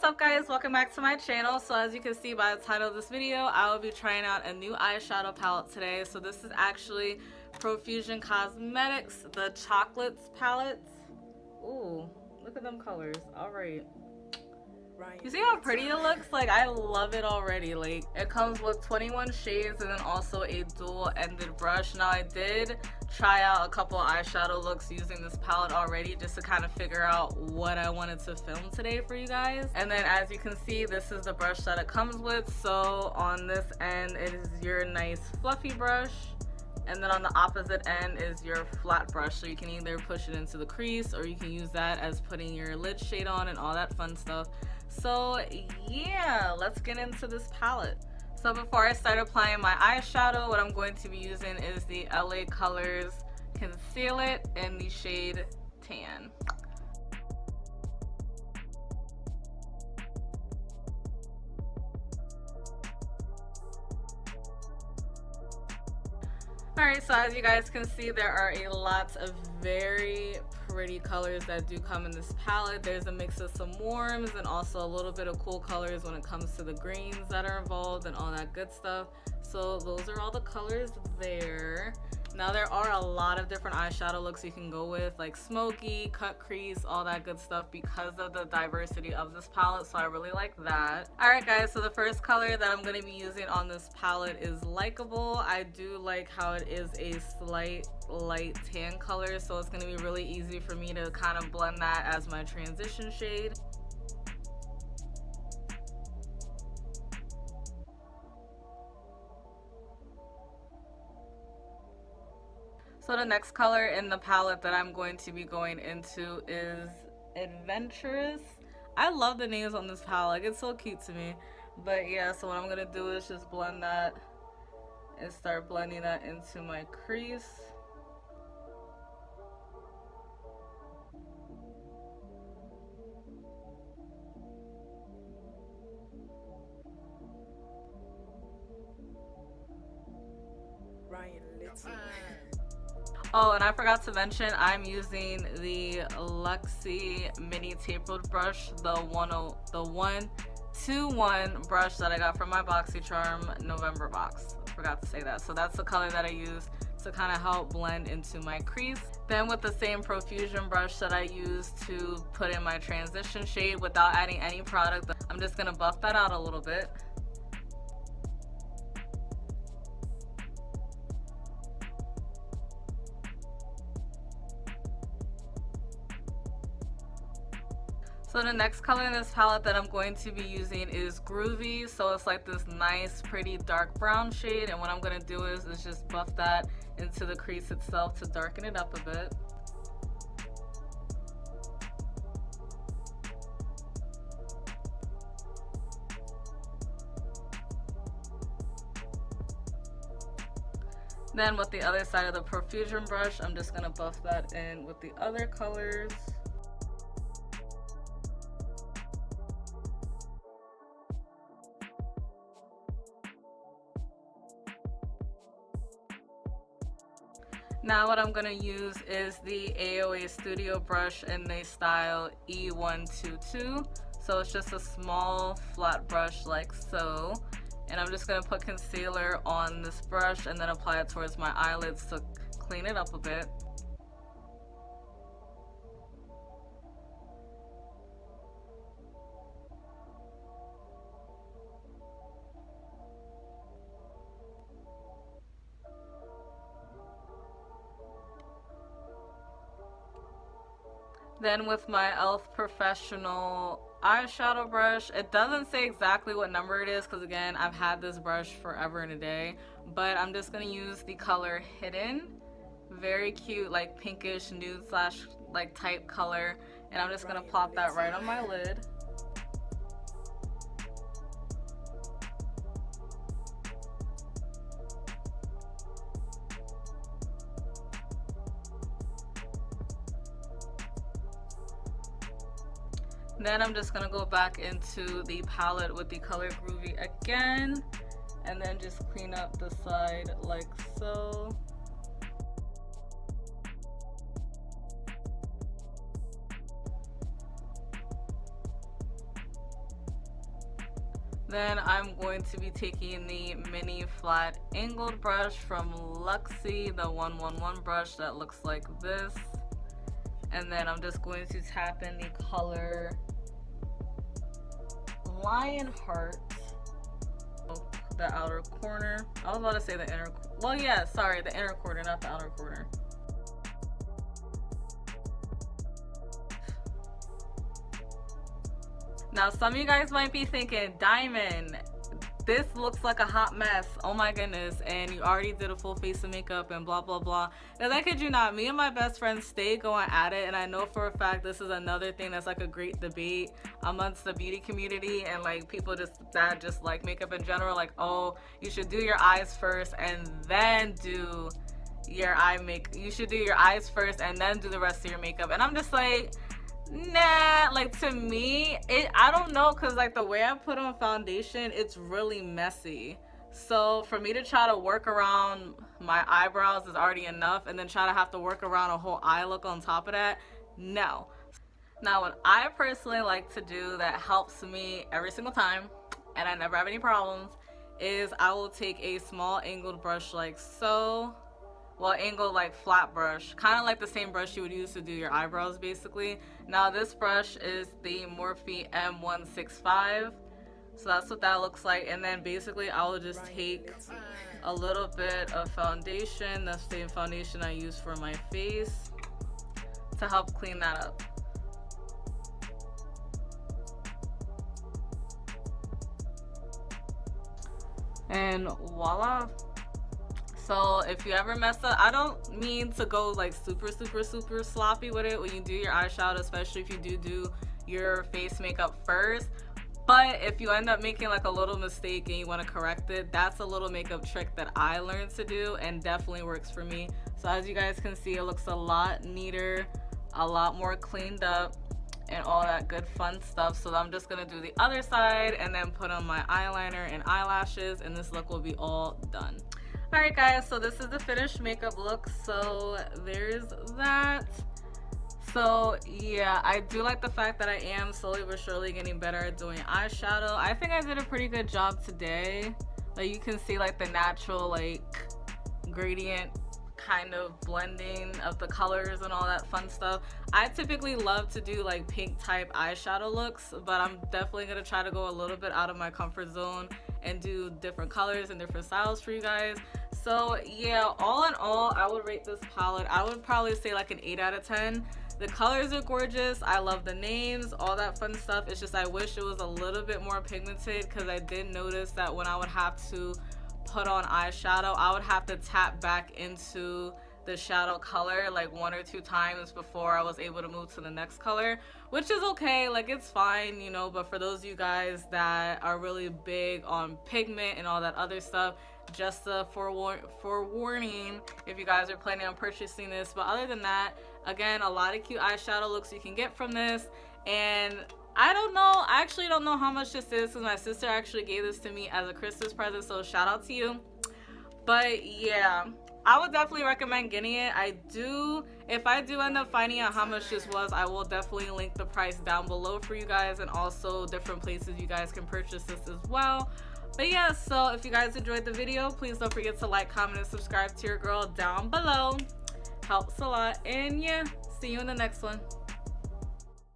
What's up guys, welcome back to my channel. So as you can see by the title of this video, I will be trying out a new eyeshadow palette today. So this is actually Profusion Cosmetics, the chocolates palette. Ooh, look at them colors. Alright. You see how pretty it looks? Like, I love it already. Like, it comes with 21 shades and then also a dual-ended brush. Now, I did try out a couple of eyeshadow looks using this palette already just to kind of figure out what I wanted to film today for you guys. And then, as you can see, this is the brush that it comes with. So, on this end, it is your nice fluffy brush. And then on the opposite end is your flat brush, so you can either push it into the crease or you can use that as putting your lid shade on and all that fun stuff. So yeah, let's get into this palette. So before I start applying my eyeshadow, what I'm going to be using is the LA Colors Conceal It in the shade Tan. Alright, so as you guys can see, there are a lot of very pretty colors that do come in this palette. There's a mix of some warms and also a little bit of cool colors when it comes to the greens that are involved and all that good stuff. So those are all the colors there. Now there are a lot of different eyeshadow looks you can go with, like smoky, cut crease, all that good stuff because of the diversity of this palette, so I really like that. Alright guys, so the first color that I'm going to be using on this palette is Likable. I do like how it is a slight light tan color, so it's going to be really easy for me to kind of blend that as my transition shade. So the next color in the palette that I'm going to be going into is Adventurous. I love the names on this palette. It's so cute to me. But yeah, so what I'm going to do is just blend that and start blending that into my crease. Oh, and I forgot to mention, I'm using the Luxie mini tapered brush, the 121 brush that I got from my BoxyCharm November box. I forgot to say that. So that's the color that I use to kind of help blend into my crease. Then with the same Profusion brush that I used to put in my transition shade without adding any product, I'm just going to buff that out a little bit. So the next color in this palette that I'm going to be using is Groovy. So it's like this nice, pretty dark brown shade. And what I'm going to do is just buff that into the crease itself to darken it up a bit. Then with the other side of the Profusion brush, I'm just going to buff that in with the other colors. Now what I'm going to use is the AOA Studio brush in the style E122. So it's just a small flat brush like so. And I'm just going to put concealer on this brush and then apply it towards my eyelids to clean it up a bit. Then with my e.l.f. Professional eyeshadow brush, it doesn't say exactly what number it is because again, I've had this brush forever and a day, but I'm just going to use the color Hidden. Very cute, like pinkish nude slash like type color, and I'm just going to plop that right on my lid. Then I'm just going to go back into the palette with the color Groovy again, and then just clean up the side like so. Then I'm going to be taking the mini flat angled brush from Luxie, the 111 brush that looks like this. And then I'm just going to tap in the color Lionheart, the outer corner. I was about to say the inner, well yeah, sorry, the inner corner, not the outer corner. Now some of you guys might be thinking, Diamond, this looks like a hot mess, oh my goodness, and you already did a full face of makeup and blah blah blah. Now I kid you not, me and my best friend stay going at it, and I know for a fact this is another thing that's like a great debate amongst the beauty community and like people that just like makeup in general, like, oh, you should do your eyes first and then do your you should do your eyes first and then do the rest of your makeup. And I'm just like, nah, like to me, I don't know, because like the way I put on foundation, it's really messy. So for me to try to work around my eyebrows is already enough, and then try to have to work around a whole eye look on top of that, no. Now what I personally like to do that helps me every single time, and I never have any problems, is I will take a small angled brush like so. Well, angled like flat brush, kind of like the same brush you would use to do your eyebrows basically. Now this brush is the Morphe M165, so that's what that looks like. And then basically I will just take a little bit of foundation, the same foundation I use for my face, to help clean that up. And voila. So if you ever mess up, I don't mean to go like super sloppy with it when you do your eyeshadow, especially if you do your face makeup first. But if you end up making like a little mistake and you want to correct it, that's a little makeup trick that I learned to do and definitely works for me. So as you guys can see, it looks a lot neater, a lot more cleaned up, and all that good fun stuff. So I'm just gonna do the other side and then put on my eyeliner and eyelashes, and this look will be all done. Alright guys, so this is the finished makeup look, so there's that. So yeah, I do like the fact that I am slowly but surely getting better at doing eyeshadow. I think I did a pretty good job today. Like you can see like the natural like gradient kind of blending of the colors and all that fun stuff. I typically love to do like pink type eyeshadow looks, but I'm definitely gonna try to go a little bit out of my comfort zone and do different colors and different styles for you guys. So yeah, all in all, I would rate this palette, I would probably say like an 8 out of 10. The colors are gorgeous, I love the names, all that fun stuff. It's just I wish it was a little bit more pigmented, because I did notice that when I would have to put on eyeshadow, I would have to tap back into the shadow color like 1 or 2 times before I was able to move to the next color, which is okay, like it's fine, you know. But for those of you guys that are really big on pigment and all that other stuff, just a forewarning if you guys are planning on purchasing this. But other than that, again, a lot of cute eyeshadow looks you can get from this. And I don't know, I actually don't know how much this is, because my sister actually gave this to me as a Christmas present, so shout out to you. But yeah, I would definitely recommend getting it. If I do end up finding out how much this was, I will definitely link the price down below for you guys, and also different places you guys can purchase this as well. But yeah, so if you guys enjoyed the video, please don't forget to like, comment, and subscribe to your girl down below. Helps a lot. And yeah, see you in the next one.